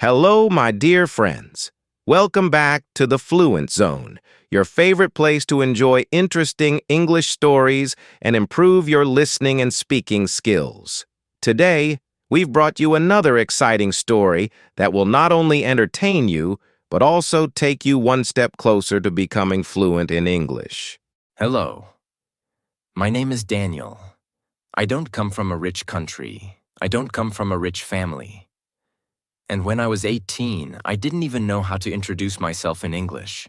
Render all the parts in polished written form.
Hello, my dear friends. Welcome back to the Fluent Zone, your favorite place to enjoy interesting English stories and improve your listening and speaking skills. Today, we've brought you another exciting story that will not only entertain you, but also take you one step closer to becoming fluent in English. Hello. My name is Daniel. I don't come from a rich country. I don't come from a rich family. And when I was 18, I didn't even know how to introduce myself in English.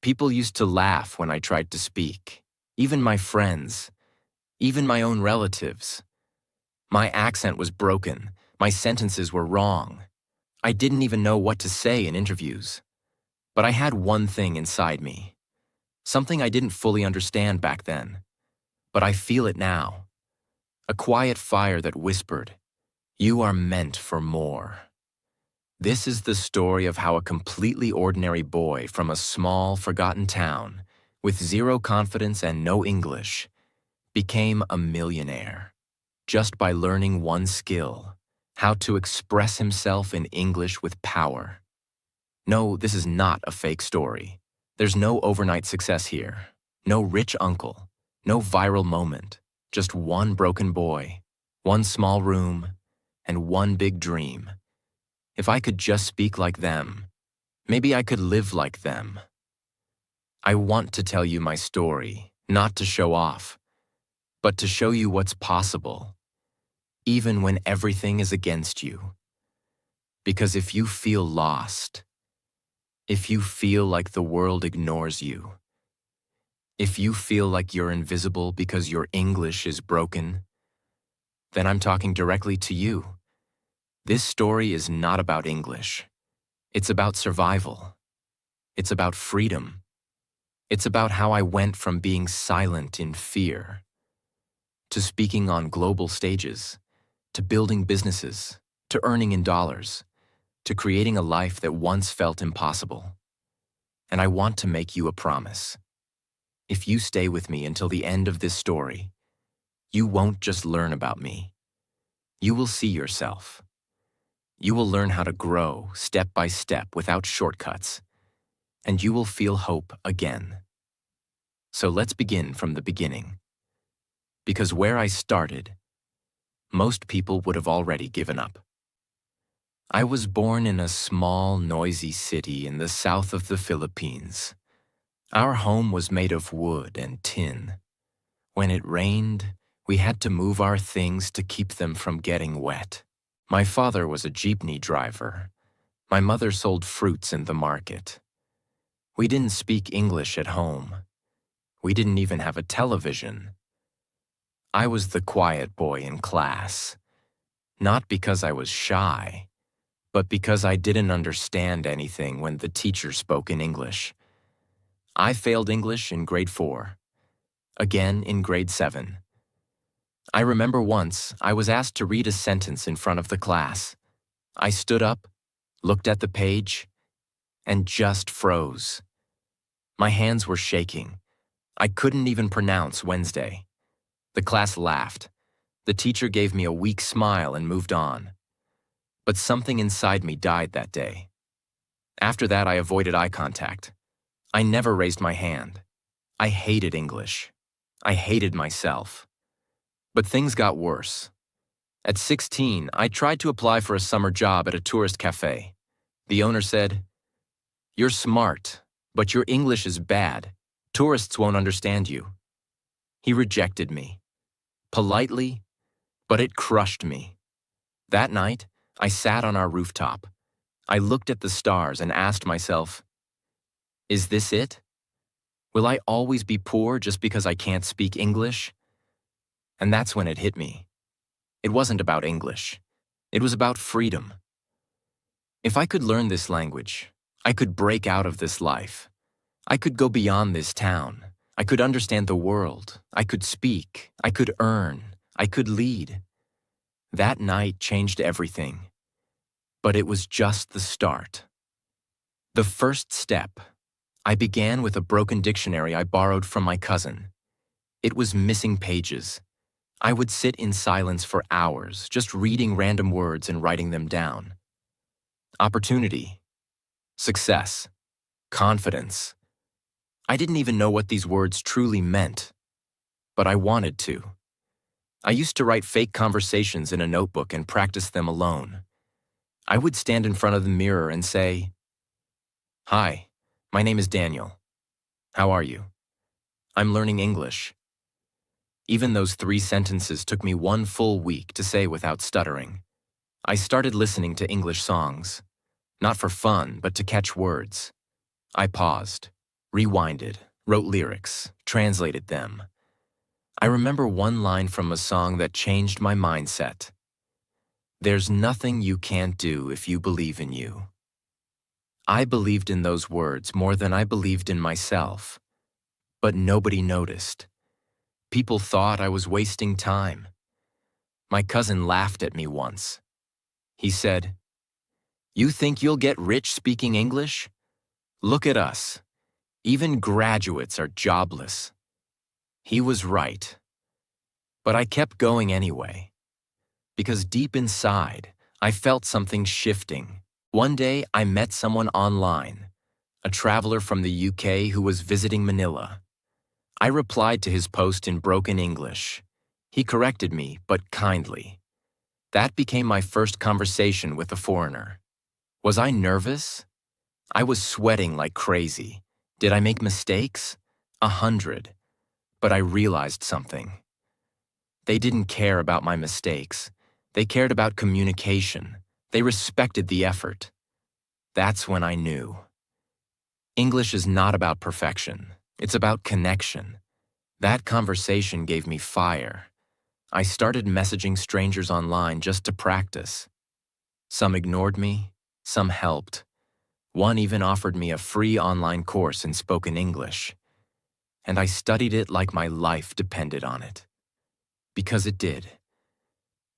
People used to laugh when I tried to speak. Even my friends. Even my own relatives. My accent was broken. My sentences were wrong. I didn't even know what to say in interviews. But I had one thing inside me. Something I didn't fully understand back then. But I feel it now. A quiet fire that whispered, "You are meant for more." This is the story of how a completely ordinary boy from a small, forgotten town, with zero confidence and no English, became a millionaire, just by learning one skill, how to express himself in English with power. No, this is not a fake story. There's no overnight success here, no rich uncle, no viral moment, just one broken boy, one small room, and one big dream. If I could just speak like them, maybe I could live like them. I want to tell you my story, not to show off, but to show you what's possible, even when everything is against you. Because if you feel lost, if you feel like the world ignores you, if you feel like you're invisible because your English is broken, then I'm talking directly to you. This story is not about English. It's about survival. It's about freedom. It's about how I went from being silent in fear to speaking on global stages, to building businesses, to earning in dollars, to creating a life that once felt impossible. And I want to make you a promise. If you stay with me until the end of this story, you won't just learn about me. You will see yourself. You will learn how to grow step by step without shortcuts, and you will feel hope again. So let's begin from the beginning. Because where I started, most people would have already given up. I was born in a small, noisy city in the south of the Philippines. Our home was made of wood and tin. When it rained, we had to move our things to keep them from getting wet. My father was a jeepney driver. My mother sold fruits in the market. We didn't speak English at home. We didn't even have a television. I was the quiet boy in class, not because I was shy, but because I didn't understand anything when the teacher spoke in English. I failed English in grade 4, again in grade 7. I remember once I was asked to read a sentence in front of the class. I stood up, looked at the page, and just froze. My hands were shaking. I couldn't even pronounce Wednesday. The class laughed. The teacher gave me a weak smile and moved on. But something inside me died that day. After that, I avoided eye contact. I never raised my hand. I hated English. I hated myself. But things got worse. At 16, I tried to apply for a summer job at a tourist cafe. The owner said, "You're smart, but your English is bad. Tourists won't understand you." He rejected me. Politely, but it crushed me. That night, I sat on our rooftop. I looked at the stars and asked myself, is this it? Will I always be poor just because I can't speak English? And that's when it hit me. It wasn't about English. It was about freedom. If I could learn this language, I could break out of this life. I could go beyond this town. I could understand the world. I could speak. I could earn. I could lead. That night changed everything. But it was just the start. The first step. I began with a broken dictionary I borrowed from my cousin. It was missing pages. I would sit in silence for hours, just reading random words and writing them down. opportunity, success, confidence. I didn't even know what these words truly meant, but I wanted to. I used to write fake conversations in a notebook and practice them alone. I would stand in front of the mirror and say, "Hi, my name is Daniel. How are you? I'm learning English." Even those 3 sentences took me one full week to say without stuttering. I started listening to English songs, not for fun, but to catch words. I paused, rewinded, wrote lyrics, translated them. I remember one line from a song that changed my mindset. "There's nothing you can't do if you believe in you." I believed in those words more than I believed in myself, but nobody noticed. People thought I was wasting time. My cousin laughed at me once. He said, "You think you'll get rich speaking English? Look at us. Even graduates are jobless." He was right. But I kept going anyway, because deep inside, I felt something shifting. One day, I met someone online, a traveler from the UK who was visiting Manila. I replied to his post in broken English. He corrected me, but kindly. That became my first conversation with a foreigner. Was I nervous? I was sweating like crazy. Did I make mistakes? 100. But I realized something. They didn't care about my mistakes. They cared about communication. They respected the effort. That's when I knew. English is not about perfection. It's about connection. That conversation gave me fire. I started messaging strangers online just to practice. Some ignored me, some helped. One even offered me a free online course in spoken English. And I studied it like my life depended on it. Because it did.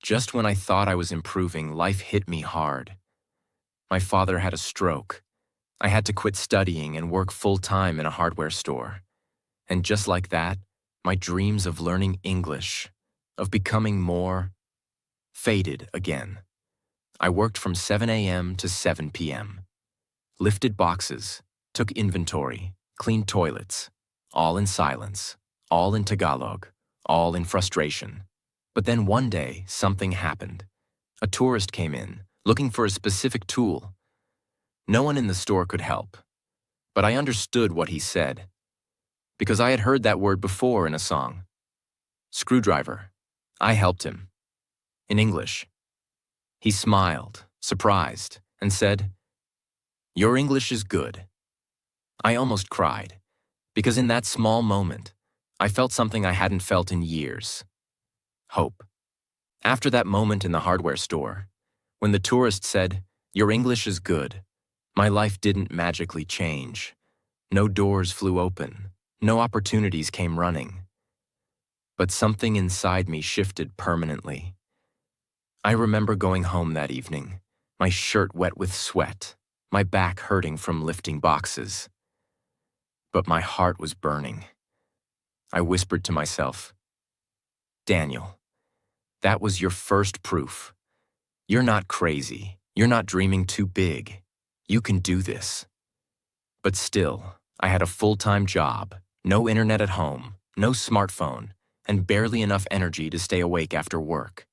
Just when I thought I was improving, life hit me hard. My father had a stroke. I had to quit studying and work full-time in a hardware store. And just like that, my dreams of learning English, of becoming more, faded again. I worked from 7 a.m. to 7 p.m. Lifted boxes, took inventory, cleaned toilets, all in silence, all in Tagalog, all in frustration. But then one day, something happened. A tourist came in, looking for a specific tool. No one in the store could help, but I understood what he said, because I had heard that word before in a song. Screwdriver. I helped him. In English. He smiled, surprised, and said, "Your English is good." I almost cried, because in that small moment, I felt something I hadn't felt in years. Hope. After that moment in the hardware store, when the tourist said, "Your English is good," my life didn't magically change. No doors flew open. No opportunities came running. But something inside me shifted permanently. I remember going home that evening, my shirt wet with sweat, my back hurting from lifting boxes. But my heart was burning. I whispered to myself, "Daniel, that was your first proof. You're not crazy. You're not dreaming too big. You can do this." But still, I had a full-time job, no internet at home, no smartphone, and barely enough energy to stay awake after work.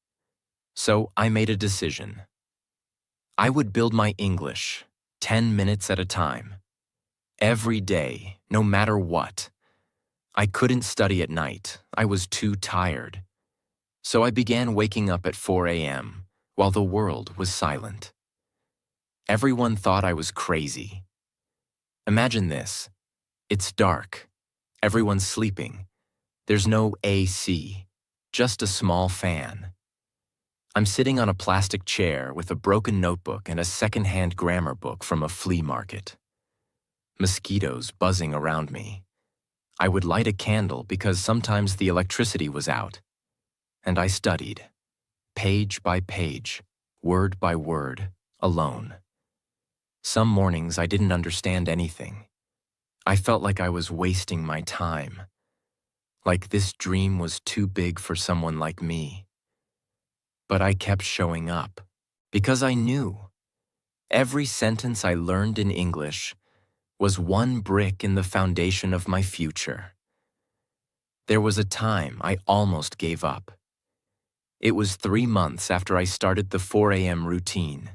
So I made a decision. I would build my English 10 minutes at a time. Every day, no matter what. I couldn't study at night. I was too tired. So I began waking up at 4 a.m. while the world was silent. Everyone thought I was crazy. Imagine this. It's dark. Everyone's sleeping. There's no AC, just a small fan. I'm sitting on a plastic chair with a broken notebook and a second-hand grammar book from a flea market. Mosquitoes buzzing around me. I would light a candle because sometimes the electricity was out. And I studied, page by page, word by word, alone. Some mornings I didn't understand anything. I felt like I was wasting my time. Like this dream was too big for someone like me. But I kept showing up, because I knew. Every sentence I learned in English was one brick in the foundation of my future. There was a time I almost gave up. It was 3 months after I started the 4 a.m. routine.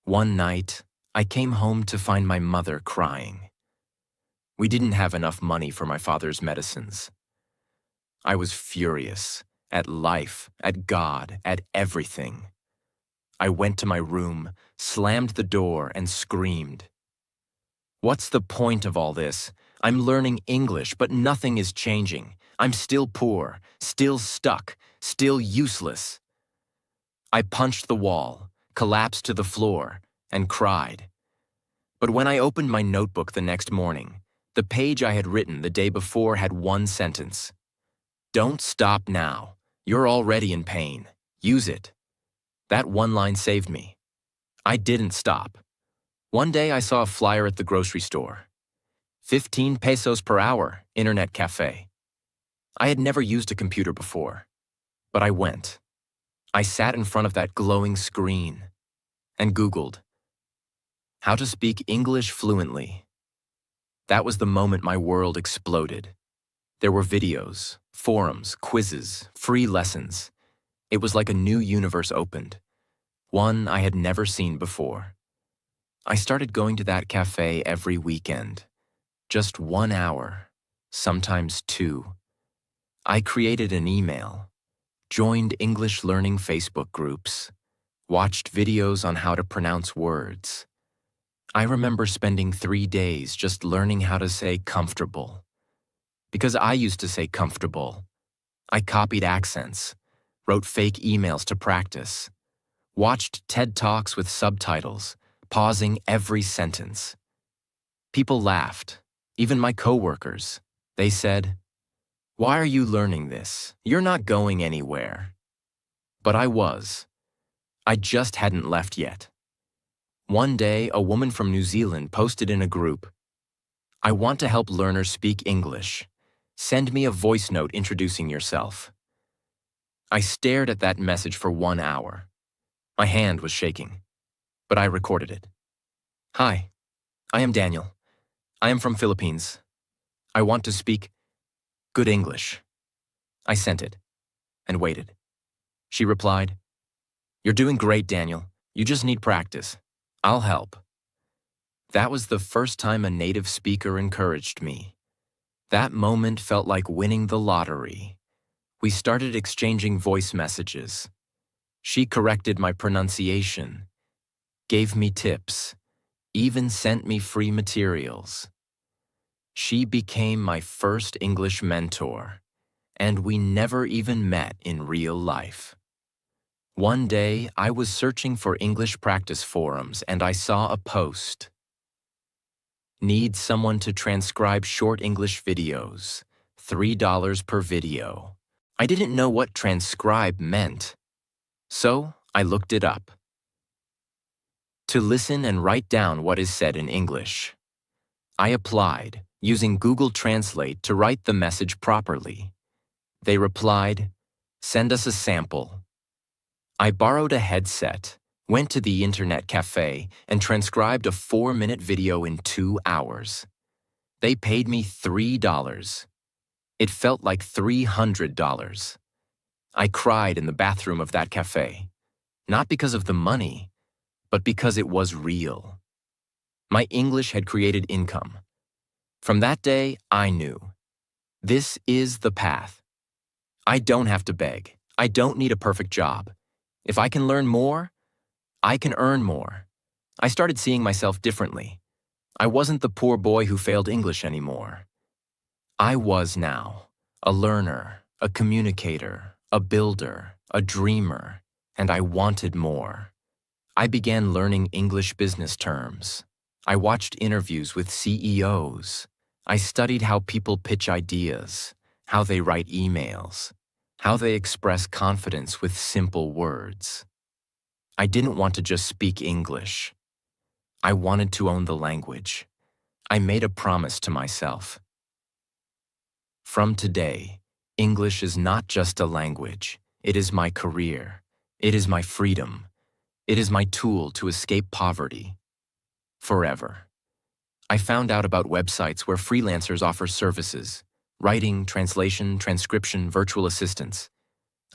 One night, I came home to find my mother crying. We didn't have enough money for my father's medicines. I was furious at life, at God, at everything. I went to my room, slammed the door, and screamed. What's the point of all this? I'm learning English, but nothing is changing. I'm still poor, still stuck, still useless. I punched the wall, collapsed to the floor, and cried. But when I opened my notebook the next morning, the page I had written the day before had one sentence. Don't stop now. You're already in pain. Use it. That one line saved me. I didn't stop. One day I saw a flyer at the grocery store. 15 pesos per hour, internet cafe. I had never used a computer before, but I went. I sat in front of that glowing screen and Googled how to speak English fluently. That was the moment my world exploded. There were videos, forums, quizzes, free lessons. It was like a new universe opened, one I had never seen before. I started going to that cafe every weekend. Just 1 hour, sometimes 2. I created an email, joined English learning Facebook groups, watched videos on how to pronounce words. I remember spending 3 days just learning how to say comfortable. Because I used to say comfortable. I copied accents, wrote fake emails to practice, watched TED Talks with subtitles, pausing every sentence. People laughed, even my coworkers. They said, "Why are you learning this? You're not going anywhere." But I was. I just hadn't left yet. One day, a woman from New Zealand posted in a group, "I want to help learners speak English. Send me a voice note introducing yourself." I stared at that message for 1 hour. My hand was shaking, but I recorded it. "Hi, I am Daniel. I am from Philippines. I want to speak good English." I sent it and waited. She replied, "You're doing great, Daniel. You just need practice. I'll help." That was the first time a native speaker encouraged me. That moment felt like winning the lottery. We started exchanging voice messages. She corrected my pronunciation, gave me tips, even sent me free materials. She became my first English mentor, and we never even met in real life. One day, I was searching for English practice forums and I saw a post. Need someone to transcribe short English videos, $3 per video. I didn't know what transcribe meant, so I looked it up. To listen and write down what is said in English. I applied, using Google Translate to write the message properly. They replied, "Send us a sample." I borrowed a headset, went to the internet cafe, and transcribed a 4-minute video in 2 hours. They paid me $3. It felt like $300. I cried in the bathroom of that cafe, not because of the money, but because it was real. My English had created income. From that day, I knew. This is the path. I don't have to beg. I don't need a perfect job. If I can learn more, I can earn more. I started seeing myself differently. I wasn't the poor boy who failed English anymore. I was now a learner, a communicator, a builder, a dreamer, and I wanted more. I began learning English business terms. I watched interviews with CEOs. I studied how people pitch ideas, how they write emails, how they express confidence with simple words. I didn't want to just speak English. I wanted to own the language. I made a promise to myself. From today, English is not just a language. It is my career. It is my freedom. It is my tool to escape poverty. Forever. I found out about websites where freelancers offer services: writing, translation, transcription, virtual assistants.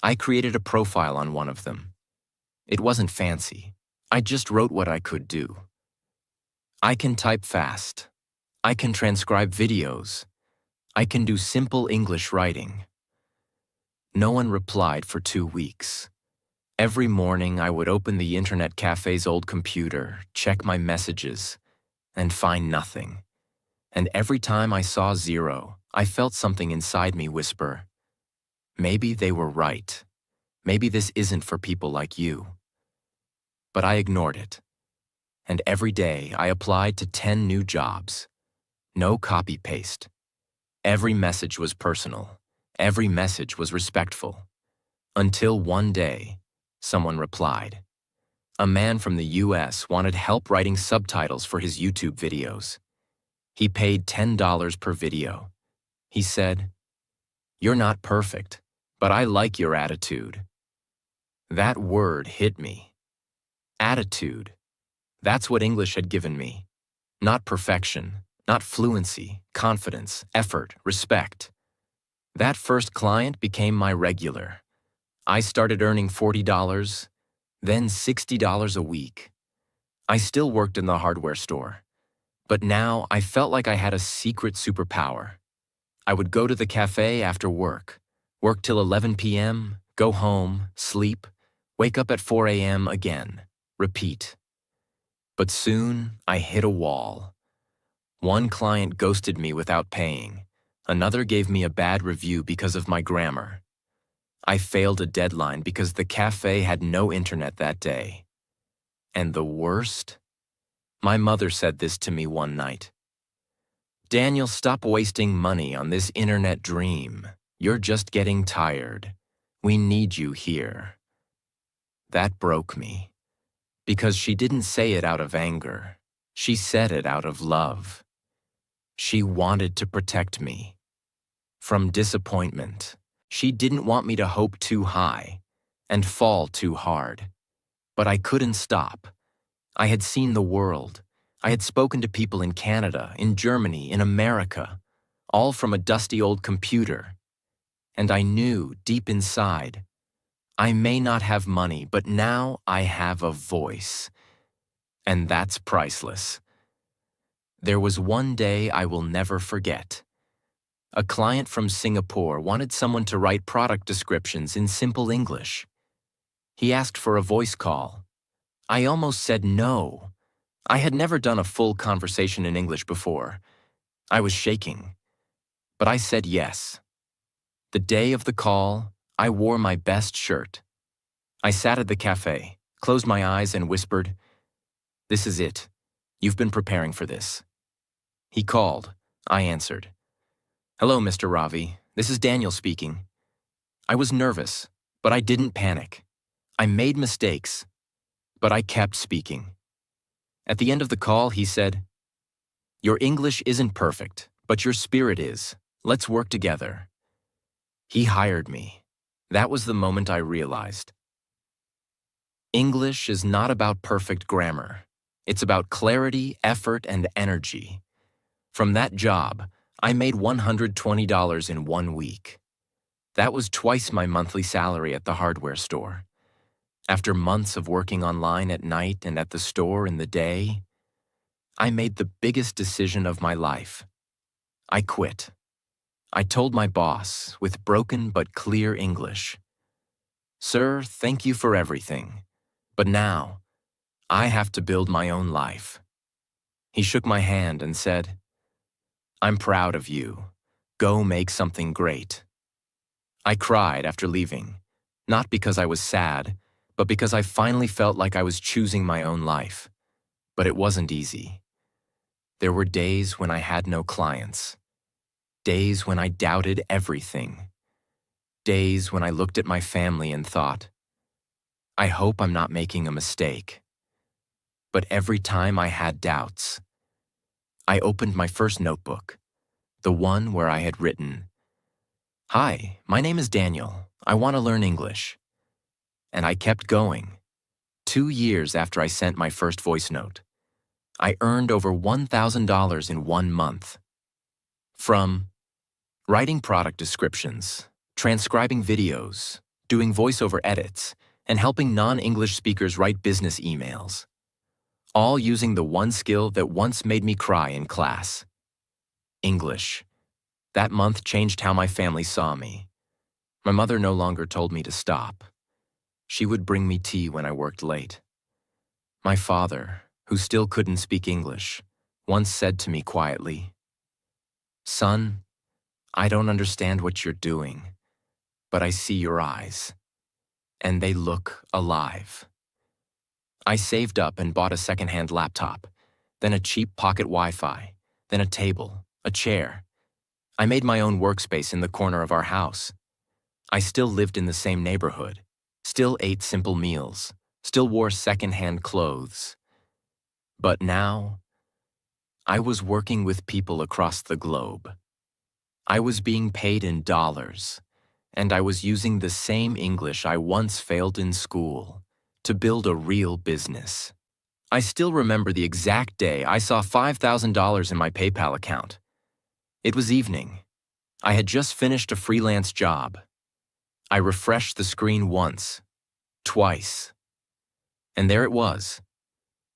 I created a profile on one of them. It wasn't fancy. I just wrote what I could do. I can type fast. I can transcribe videos. I can do simple English writing. No one replied for 2 weeks. Every morning I would open the internet cafe's old computer, check my messages, and find nothing. And every time I saw 0, I felt something inside me whisper, maybe they were right. Maybe this isn't for people like you. But I ignored it. And every day I applied to 10 new jobs. No copy-paste. Every message was personal. Every message was respectful. Until one day, someone replied. A man from the US wanted help writing subtitles for his YouTube videos. He paid $10 per video. He said, "You're not perfect, but I like your attitude." That word hit me. Attitude. That's what English had given me. Not perfection, not fluency, confidence, effort, respect. That first client became my regular. I started earning $40, then $60 a week. I still worked in the hardware store, but now I felt like I had a secret superpower. I would go to the cafe after work till 11 p.m., go home, sleep, wake up at 4 a.m. again, repeat. But soon I hit a wall. One client ghosted me without paying. Another gave me a bad review because of my grammar. I failed a deadline because the cafe had no internet that day. And the worst? My mother said this to me one night. "Daniel, stop wasting money on this internet dream. You're just getting tired. We need you here." That broke me. Because she didn't say it out of anger. She said it out of love. She wanted to protect me from disappointment. She didn't want me to hope too high and fall too hard. But I couldn't stop. I had seen the world. I had spoken to people in Canada, in Germany, in America, all from a dusty old computer. And I knew, deep inside, I may not have money, but now I have a voice. And that's priceless. There was one day I will never forget. A client from Singapore wanted someone to write product descriptions in simple English. He asked for a voice call. I almost said no. I had never done a full conversation in English before. I was shaking. But I said yes. The day of the call, I wore my best shirt. I sat at the cafe, closed my eyes and whispered, "This is it. You've been preparing for this." He called. I answered. "Hello, Mr. Ravi. This is Daniel speaking." I was nervous, but I didn't panic. I made mistakes, but I kept speaking. At the end of the call, he said, "Your English isn't perfect, but your spirit is. Let's work together." He hired me. That was the moment I realized. English is not about perfect grammar. It's about clarity, effort, and energy. From that job, I made $120 in 1 week. That was twice my monthly salary at the hardware store. After months of working online at night and at the store in the day, I made the biggest decision of my life. I quit. I told my boss, with broken but clear English, "Sir, thank you for everything, but now I have to build my own life." He shook my hand and said, "I'm proud of you. Go make something great." I cried after leaving, not because I was sad, but because I finally felt like I was choosing my own life. But it wasn't easy. There were days when I had no clients. Days when I doubted everything. Days when I looked at my family and thought, I hope I'm not making a mistake. But every time I had doubts, I opened my first notebook, the one where I had written, "Hi, my name is Daniel. I want to learn English." And I kept going. 2 years after I sent my first voice note. I earned over $1,000 in 1 month. From writing product descriptions, transcribing videos, doing voiceover edits, and helping non-English speakers write business emails. All using the one skill that once made me cry in class: English. That month changed how my family saw me. My mother no longer told me to stop. She would bring me tea when I worked late. My father, who still couldn't speak English, once said to me quietly, "Son, I don't understand what you're doing, but I see your eyes, and they look alive." I saved up and bought a secondhand laptop, then a cheap pocket Wi-Fi, then a table, a chair. I made my own workspace in the corner of our house. I still lived in the same neighborhood, still ate simple meals, still wore secondhand clothes. But now, I was working with people across the globe. I was being paid in dollars, and I was using the same English I once failed in school to build a real business. I still remember the exact day I saw $5,000 in my PayPal account. It was evening. I had just finished a freelance job. I refreshed the screen once, twice, and there it was,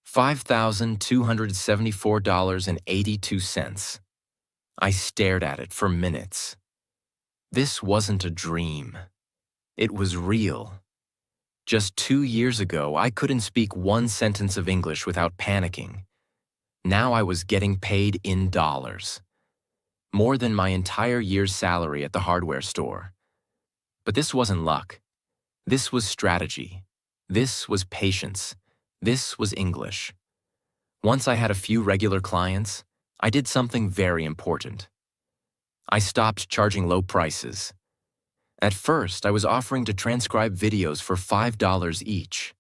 $5,274.82. I stared at it for minutes. This wasn't a dream. It was real. Just 2 years ago, I couldn't speak one sentence of English without panicking. Now I was getting paid in dollars. More than my entire year's salary at the hardware store. But this wasn't luck. This was strategy. This was patience. This was English. Once I had a few regular clients, I did something very important. I stopped charging low prices. At first, I was offering to transcribe videos for $5 each.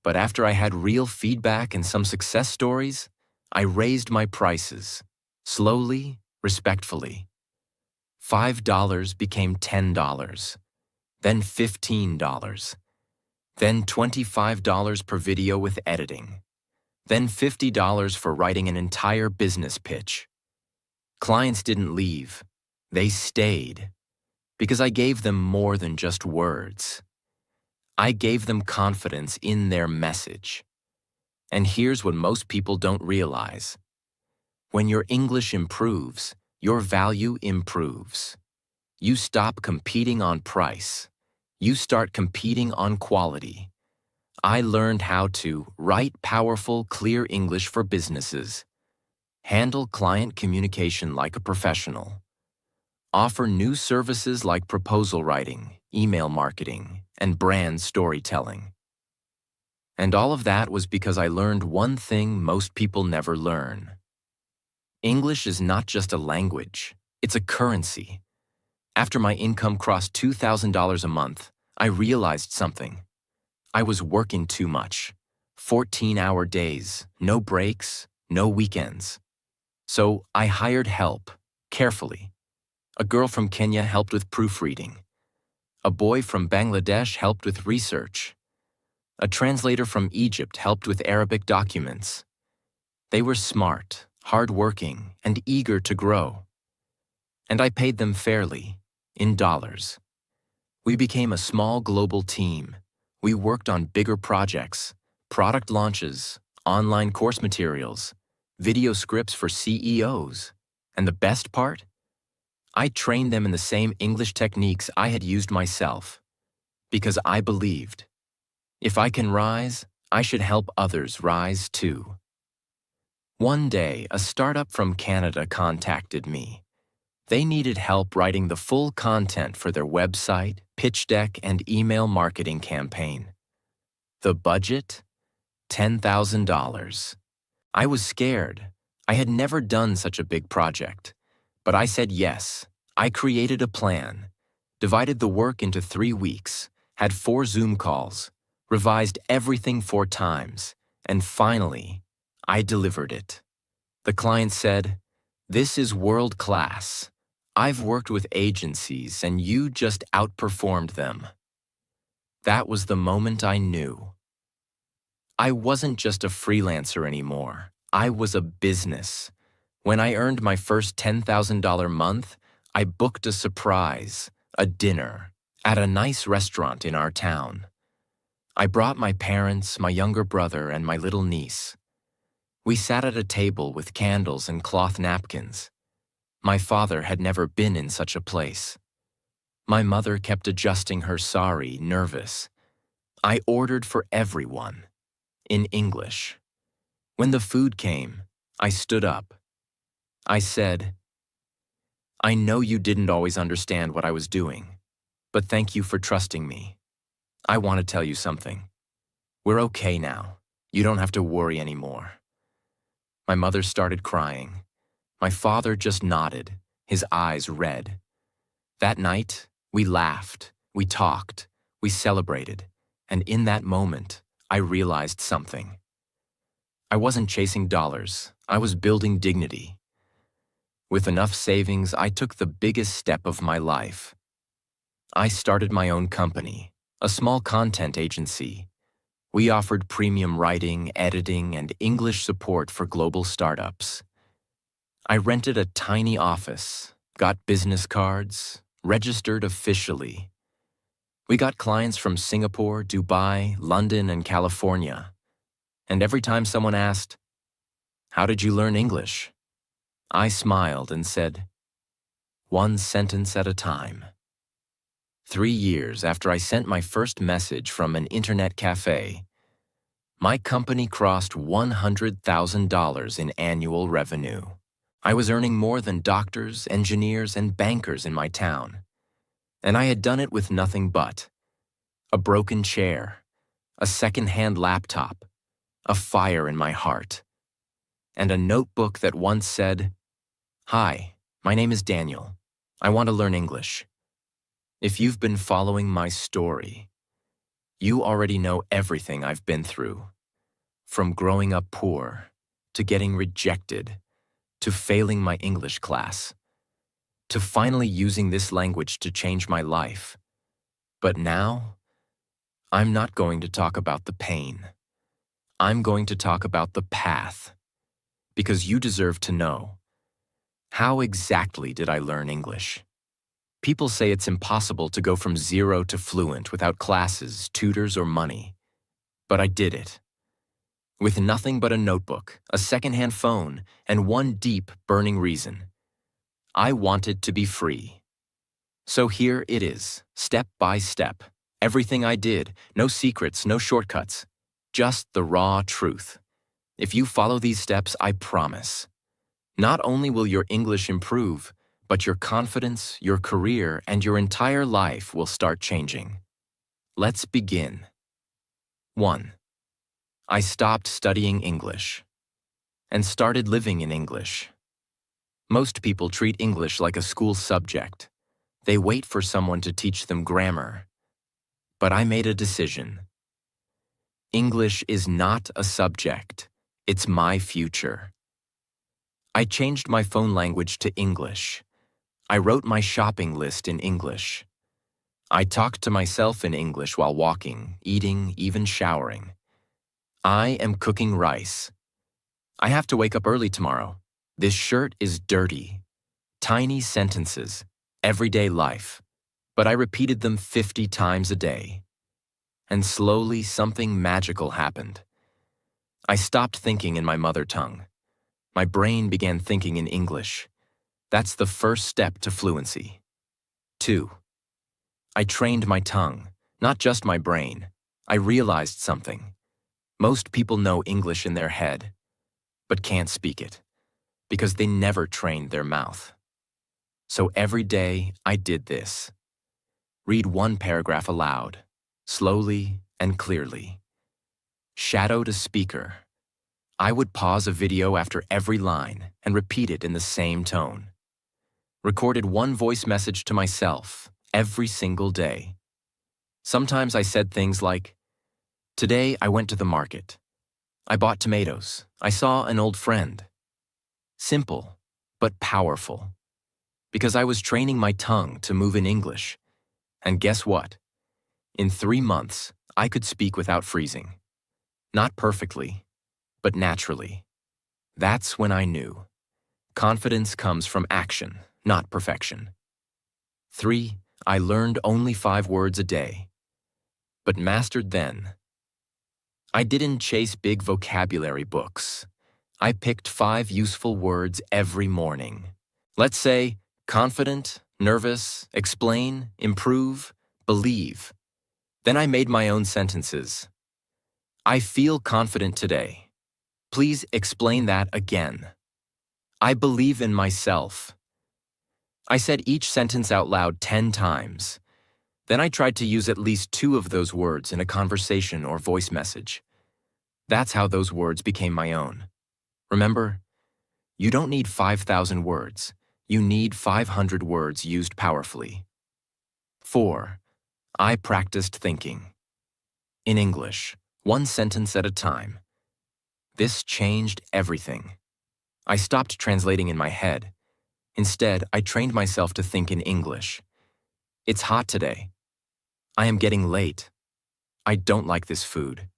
But after I had real feedback and some success stories, I raised my prices, slowly, respectfully. $5 became $10, then $15, then $25 per video with editing, then $50 for writing an entire business pitch. Clients didn't leave, they stayed, because I gave them more than just words. I gave them confidence in their message. And here's what most people don't realize. When your English improves, your value improves. You stop competing on price. You start competing on quality. I learned how to write powerful, clear English for businesses, handle client communication like a professional, offer new services like proposal writing, email marketing, and brand storytelling. And all of that was because I learned one thing most people never learn. English is not just a language, it's a currency. After my income crossed $2,000 a month, I realized something. I was working too much. 14-hour days, no breaks, no weekends. So I hired help, carefully. A girl from Kenya helped with proofreading. A boy from Bangladesh helped with research. A translator from Egypt helped with Arabic documents. They were smart, hardworking, and eager to grow. And I paid them fairly, in dollars. We became a small global team. We worked on bigger projects, product launches, online course materials, video scripts for CEOs. And the best part? I trained them in the same English techniques I had used myself, because I believed, if I can rise, I should help others rise too. One day, a startup from Canada contacted me. They needed help writing the full content for their website, pitch deck, and email marketing campaign. The budget? $10,000. I was scared. I had never done such a big project. But I said yes. I created a plan, divided the work into 3 weeks, had 4 Zoom calls, revised everything 4 times, and finally, I delivered it. The client said, "This is world class. I've worked with agencies and you just outperformed them." That was the moment I knew. I wasn't just a freelancer anymore. I was a business. When I earned my first $10,000 month, I booked a surprise, a dinner, at a nice restaurant in our town. I brought my parents, my younger brother, and my little niece. We sat at a table with candles and cloth napkins. My father had never been in such a place. My mother kept adjusting her sari, nervous. I ordered for everyone, in English. When the food came, I stood up. I said, "I know you didn't always understand what I was doing, but thank you for trusting me. I want to tell you something. We're okay now. You don't have to worry anymore." My mother started crying. My father just nodded, his eyes red. That night, we laughed, we talked, we celebrated, and in that moment, I realized something. I wasn't chasing dollars, I was building dignity. With enough savings, I took the biggest step of my life. I started my own company, a small content agency. We offered premium writing, editing, and English support for global startups. I rented a tiny office, got business cards, registered officially. We got clients from Singapore, Dubai, London, and California. And every time someone asked, "How did you learn English?" I smiled and said, "One sentence at a time." 3 years after I sent my first message from an internet cafe, my company crossed $100,000 in annual revenue. I was earning more than doctors, engineers, and bankers in my town. And I had done it with nothing but a broken chair, a second-hand laptop, a fire in my heart, and a notebook that once said, "Hi, my name is Daniel. I want to learn English." If you've been following my story, you already know everything I've been through. From growing up poor, to getting rejected, to failing my English class, to finally using this language to change my life. But now, I'm not going to talk about the pain. I'm going to talk about the path, because you deserve to know. How exactly did I learn English? People say it's impossible to go from zero to fluent without classes, tutors, or money. But I did it. With nothing but a notebook, a secondhand phone, and one deep, burning reason. I wanted to be free. So here it is, step by step. Everything I did, no secrets, no shortcuts. Just the raw truth. If you follow these steps, I promise. Not only will your English improve, but your confidence, your career, and your entire life will start changing. Let's begin. 1. I stopped studying English and started living in English. Most people treat English like a school subject. They wait for someone to teach them grammar. But I made a decision. English is not a subject. It's my future. I changed my phone language to English. I wrote my shopping list in English. I talked to myself in English while walking, eating, even showering. I am cooking rice. I have to wake up early tomorrow. This shirt is dirty. Tiny sentences, everyday life. But I repeated them 50 times a day. And slowly something magical happened. I stopped thinking in my mother tongue. My brain began thinking in English. That's the first step to fluency. 2. I trained my tongue, not just my brain. I realized something. Most people know English in their head, but can't speak it, because they never trained their mouth. So every day I did this. Read one paragraph aloud, slowly and clearly. Shadow to speaker. I would pause a video after every line and repeat it in the same tone. Recorded one voice message to myself every single day. Sometimes I said things like, "Today I went to the market. I bought tomatoes. I saw an old friend." Simple, but powerful. Because I was training my tongue to move in English. And guess what? In 3 months, I could speak without freezing. Not perfectly, but naturally. That's when I knew. Confidence comes from action, not perfection. 3. I learned only 5 words a day, but mastered then. I didn't chase big vocabulary books. I picked 5 useful words every morning. Let's say confident, nervous, explain, improve, believe. Then I made my own sentences. I feel confident today. Please explain that again. I believe in myself. I said each sentence out loud 10 times. Then I tried to use at least 2 of those words in a conversation or voice message. That's how those words became my own. Remember, you don't need 5,000 words. You need 500 words used powerfully. 4. I practiced thinking. In English, 1 sentence at a time. This changed everything. I stopped translating in my head. Instead, I trained myself to think in English. It's hot today. I am getting late. I don't like this food.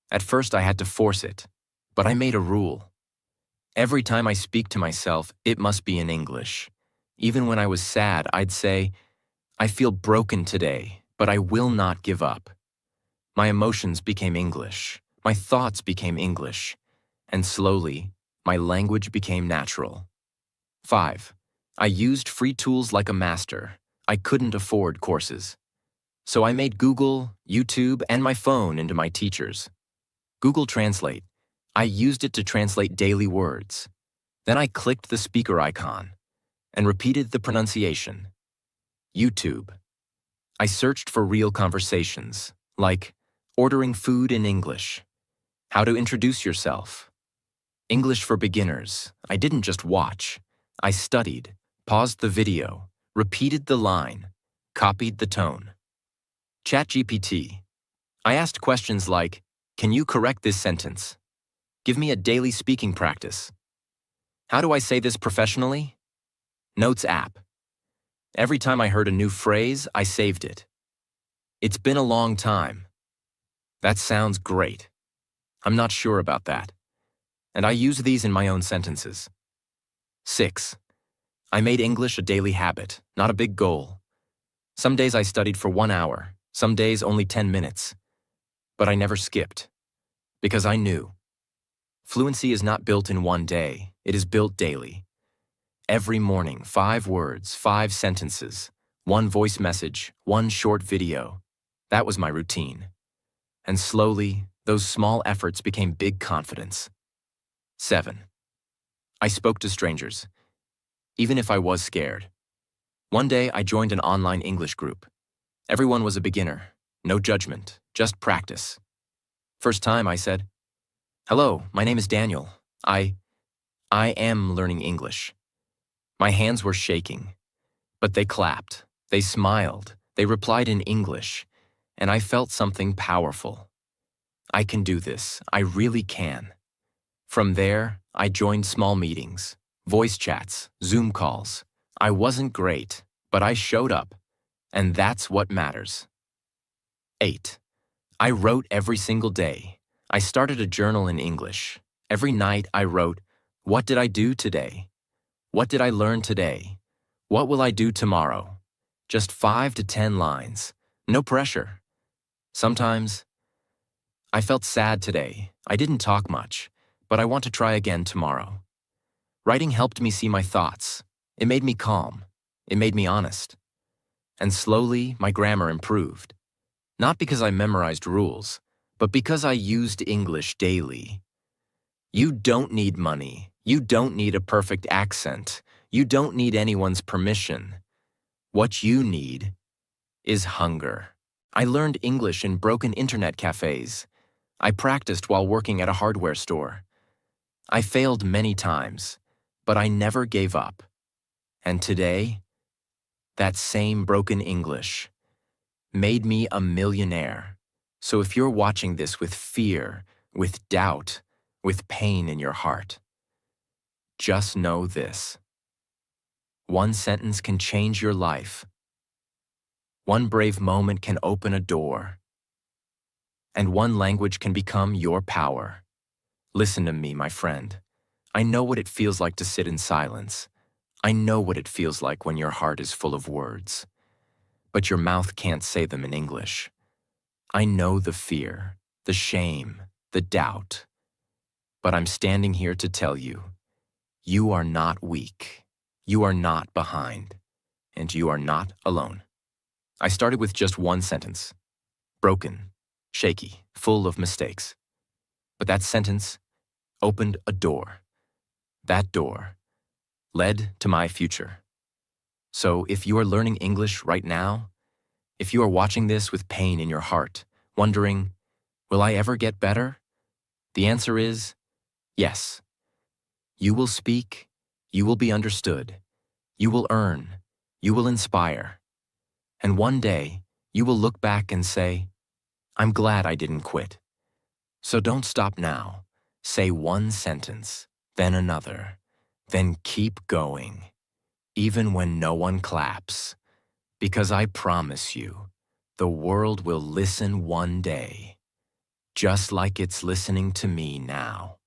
At first, I had to force it, but I made a rule. Every time I speak to myself, it must be in English. Even when I was sad, I'd say, I feel broken today, but I will not give up. My emotions became English. My thoughts became English. And slowly, my language became natural. 5. I used free tools like a master. I couldn't afford courses. So I made Google, YouTube, and my phone into my teachers. Google Translate. I used it to translate daily words. Then I clicked the speaker icon and repeated the pronunciation. YouTube. I searched for real conversations, like ordering food in English, how to introduce yourself. English for beginners. I didn't just watch. I studied, paused the video, repeated the line, copied the tone. ChatGPT. I asked questions like, can you correct this sentence? Give me a daily speaking practice. How do I say this professionally? Notes app. Every time I heard a new phrase, I saved it. It's been a long time. That sounds great. I'm not sure about that. And I use these in my own sentences. 6. I made English a daily habit, not a big goal. Some days I studied for 1 hour, some days only 10 minutes. But I never skipped, because I knew. Fluency is not built in 1 day, it is built daily. Every morning, 5 words, 5 sentences, 1 voice message, 1 short video. That was my routine. And slowly, those small efforts became big confidence. 7. I spoke to strangers, even if I was scared. One day, I joined an online English group. Everyone was a beginner, no judgment, just practice. First time, I said, hello, my name is Daniel. I am learning English. My hands were shaking, but they clapped, they smiled, they replied in English, and I felt something powerful. I can do this, I really can. From there, I joined small meetings, voice chats, Zoom calls. I wasn't great, but I showed up, and that's what matters. 8. I wrote every single day. I started a journal in English. Every night I wrote, what did I do today? What did I learn today? What will I do tomorrow? Just 5 to 10 lines. No pressure. Sometimes, I felt sad today. I didn't talk much, but I want to try again tomorrow. Writing helped me see my thoughts. It made me calm. It made me honest. And slowly, my grammar improved. Not because I memorized rules, but because I used English daily. You don't need money. You don't need a perfect accent. You don't need anyone's permission. What you need is hunger. I learned English in broken internet cafes. I practiced while working at a hardware store. I failed many times, but I never gave up. And today, that same broken English made me a millionaire. So if you're watching this with fear, with doubt, with pain in your heart, just know this. 1 sentence can change your life. 1 brave moment can open a door. And one language can become your power. Listen to me, my friend. I know what it feels like to sit in silence. I know what it feels like when your heart is full of words, but your mouth can't say them in English. I know the fear, the shame, the doubt. But I'm standing here to tell you, you are not weak. You are not behind. And you are not alone. I started with just one sentence. Broken, shaky, full of mistakes. But that sentence opened a door. That door led to my future. So if you are learning English right now, if you are watching this with pain in your heart, wondering, will I ever get better? The answer is yes. You will speak, you will be understood, you will earn, you will inspire. And one day, you will look back and say, I'm glad I didn't quit. So don't stop now. Say one sentence, then another, then keep going, even when no one claps. Because I promise you, the world will listen one day, just like it's listening to me now.